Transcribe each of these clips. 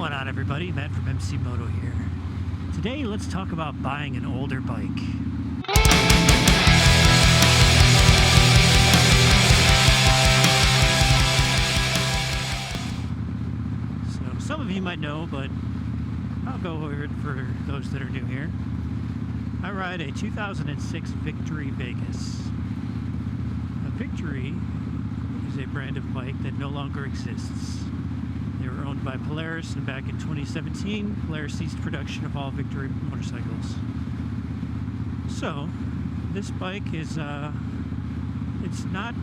going on, everybody? Matt from MC Moto here. Today, let's talk about buying an older bike. So, some of you might know, but I'll go over it for those that are new here. I ride a 2006 Victory Vegas. A Victory is a brand of bike that no longer exists. They were owned by Polaris, and back in 2017, Polaris ceased production of all Victory motorcycles. So, this bike is, it's not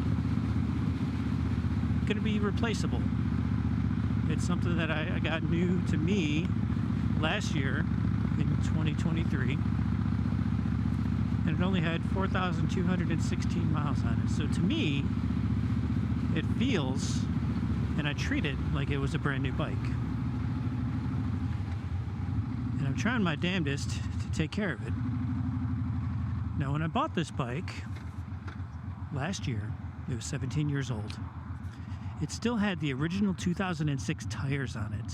going to be replaceable. It's something that I got new to me last year in 2023, and it only had 4,216 miles on it. So to me, it feels, and I treat it like it was a brand new bike. And I'm trying my damnedest to take care of it. Now, when I bought this bike last year, it was 17 years old. It still had the original 2006 tires on it.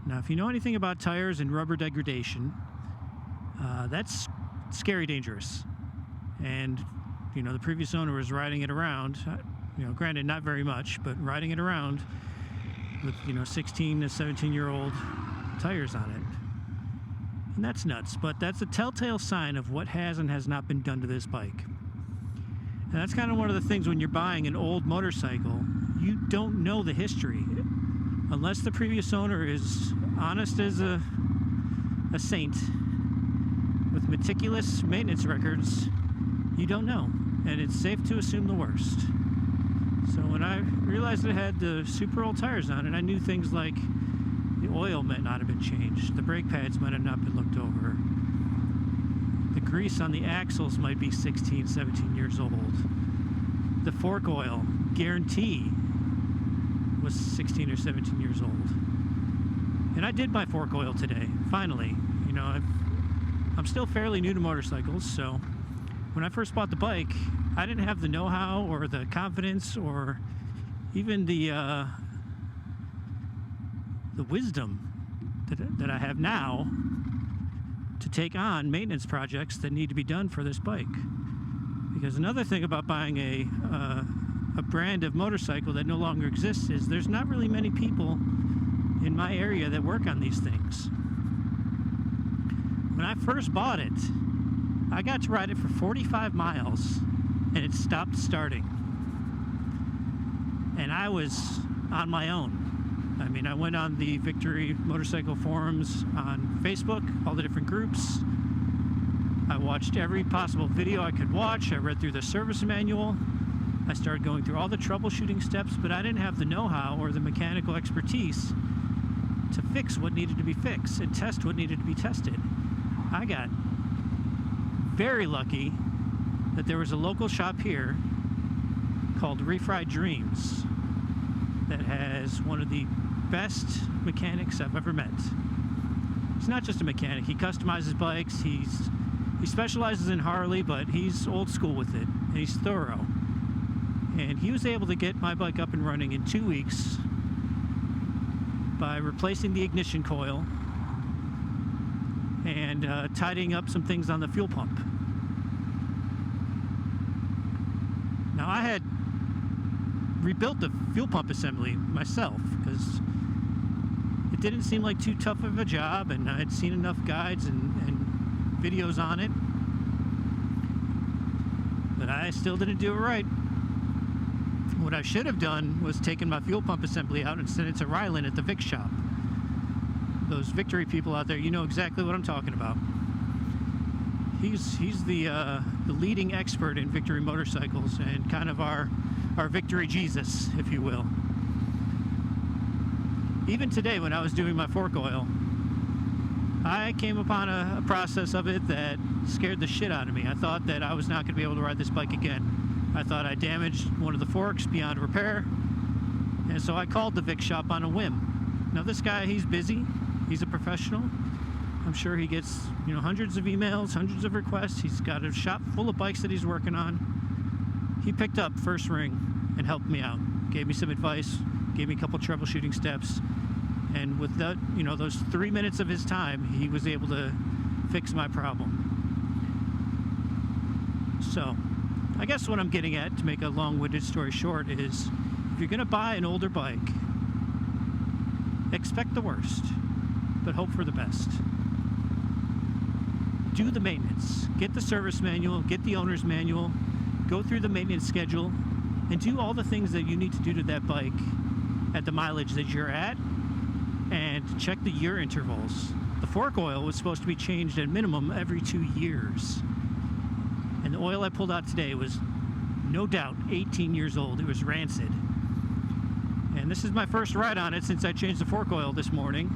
Now, if you know anything about tires and rubber degradation, that's scary dangerous. And, you know, the previous owner was riding it around, you know, granted not very much, but riding it around with, you know, 16 to 17-year-old tires on it. And that's nuts, but that's a telltale sign of what has and has not been done to this bike. And that's kind of one of the things when you're buying an old motorcycle, you don't know the history. Unless the previous owner is honest as a saint with meticulous maintenance records, you don't know. And it's safe to assume the worst. So when I realized it had the super old tires on it, I knew things like the oil might not have been changed, the brake pads might have not been looked over, the grease on the axles might be 16, 17 years old, the fork oil guarantee was 16 or 17 years old. And I did buy fork oil today, finally. You know, I'm still fairly new to motorcycles, so when I first bought the bike, I didn't have the know-how or the confidence or even the wisdom that I have now to take on maintenance projects that need to be done for this bike. Because another thing about buying a brand of motorcycle that no longer exists is there's not really many people in my area that work on these things. When I first bought it, I got to ride it for 45 miles and it stopped starting. And I was on my own. I mean, I went on the Victory motorcycle forums on Facebook, all the different groups. I watched every possible video I could watch. I read through the service manual. I started going through all the troubleshooting steps, but I didn't have the know-how or the mechanical expertise to fix what needed to be fixed and test what needed to be tested. I got very lucky that there was a local shop here called Refried Dreams that has one of the best mechanics I've ever met. He's not just a mechanic, he customizes bikes, he specializes in Harley, but he's old school with it, and he's thorough. And he was able to get my bike up and running in 2 weeks by replacing the ignition coil and tidying up some things on the fuel pump. Now, I had rebuilt the fuel pump assembly myself because it didn't seem like too tough of a job, and I had seen enough guides and videos on it, but I still didn't do it right. What I should have done was taken my fuel pump assembly out and sent it to Rylan at the Vic shop. Those Victory people out there, you know exactly what I'm talking about. He's the leading expert in Victory motorcycles and kind of our Victory Jesus, if you will. Even today, when I was doing my fork oil, I came upon a process of it that scared the shit out of me. I thought that I was not going to be able to ride this bike again. I thought I damaged one of the forks beyond repair, and so I called the Vic shop on a whim. Now, this guy, he's busy. He's a professional. I'm sure he gets, you know, hundreds of emails, hundreds of requests. He's got a shop full of bikes that he's working on. He picked up first ring and helped me out. Gave me some advice, gave me a couple troubleshooting steps, And with that, you know, those 3 minutes of his time, he was able to fix my problem. So, I guess what I'm getting at, to make a long-winded story short, is if you're going to buy an older bike, expect the worst, but hope for the best. Do the maintenance. Get the service manual, get the owner's manual, go through the maintenance schedule, and do all the things that you need to do to that bike at the mileage that you're at, and check the year intervals. The fork oil was supposed to be changed at minimum every 2 years. And the oil I pulled out today was no doubt 18 years old. It was rancid. And this is my first ride on it since I changed the fork oil this morning,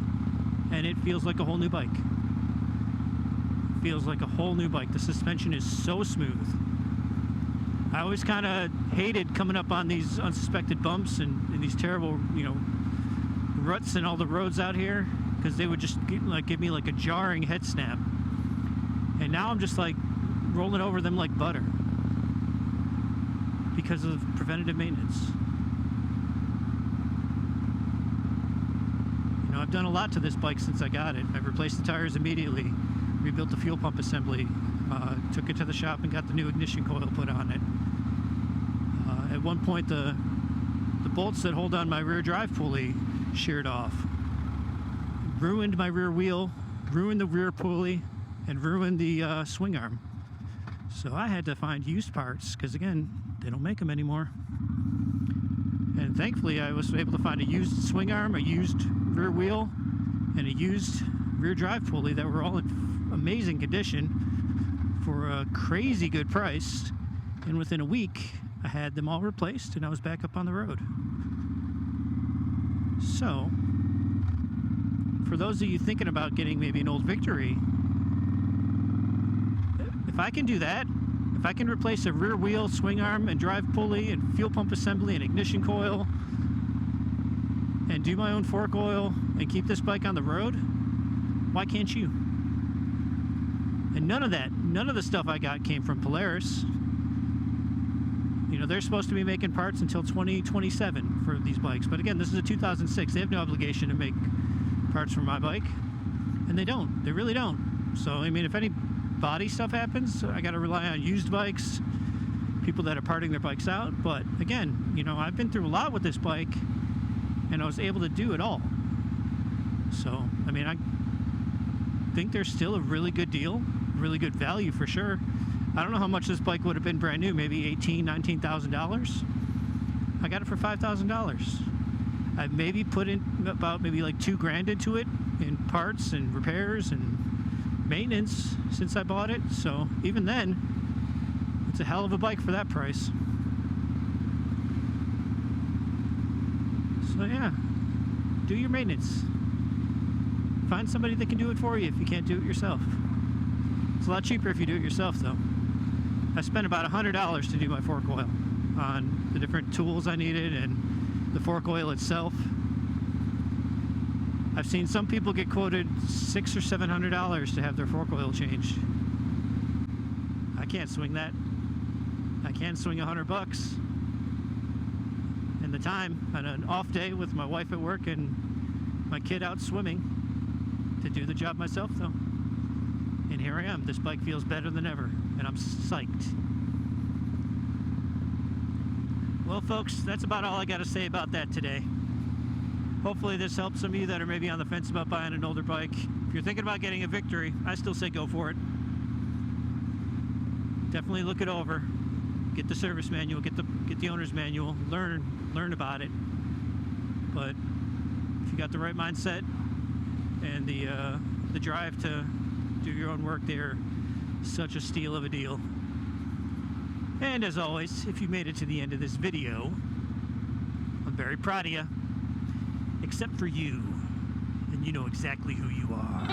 and it feels like a whole new bike. It feels like a whole new bike. The suspension is so smooth. I always kind of hated coming up on these unsuspected bumps and these terrible, you know, ruts in all the roads out here, because they would just give me like a jarring head snap. And now I'm just like rolling over them like butter because of preventative maintenance. You know, I've done a lot to this bike since I got it. I've replaced the tires immediately, rebuilt the fuel pump assembly, took it to the shop and got the new ignition coil put on it. At one point, the bolts that hold on my rear drive pulley sheared off, ruined my rear wheel, ruined the rear pulley, and ruined the swing arm. So I had to find used parts, because again, they don't make them anymore. And thankfully I was able to find a used swing arm, a used rear wheel, and a used rear drive pulley that were all in amazing condition for a crazy good price. And within a week I had them all replaced and I was back up on the road. So for those of you thinking about getting maybe an old Victory, if I can do that, if I can replace a rear wheel, swing arm, and drive pulley, and fuel pump assembly, and ignition coil, and do my own fork oil, and keep this bike on the road, why can't you? And none of the stuff I got came from Polaris. You know, they're supposed to be making parts until 2027 for these bikes. But again, this is a 2006. They have no obligation to make parts for my bike. And they don't. They really don't. So, I mean, if any body stuff happens, I got to rely on used bikes, people that are parting their bikes out. But again, you know, I've been through a lot with this bike, and I was able to do it all. So, I mean, I think there's still a really good deal, really good value for sure. I don't know how much this bike would have been brand new, maybe $18,000, $19,000. I got it for $5,000. I've maybe put in about maybe like $2,000 into it in parts and repairs and maintenance since I bought it. So even then, it's a hell of a bike for that price. So yeah, do your maintenance. Find somebody that can do it for you if you can't do it yourself. It's a lot cheaper if you do it yourself though. I spent about $100 to do my fork oil on the different tools I needed and the fork oil itself. I've seen some people get quoted $600 or $700 to have their fork oil changed. I can't swing that. I can't swing $100 and the time on an off day with my wife at work and my kid out swimming to do the job myself though. And here I am. This bike feels better than ever, and I'm psyched. Well, folks, that's about all I got to say about that today. Hopefully this helps some of you that are maybe on the fence about buying an older bike. If you're thinking about getting a Victory, I still say go for it. Definitely look it over. Get the service manual, get the owner's manual, learn about it. But if you got the right mindset and the drive to do your own work, they're such a steal of a deal. And as always, if you made it to the end of this video, I'm very proud of you. Except for you, and you know exactly who you are.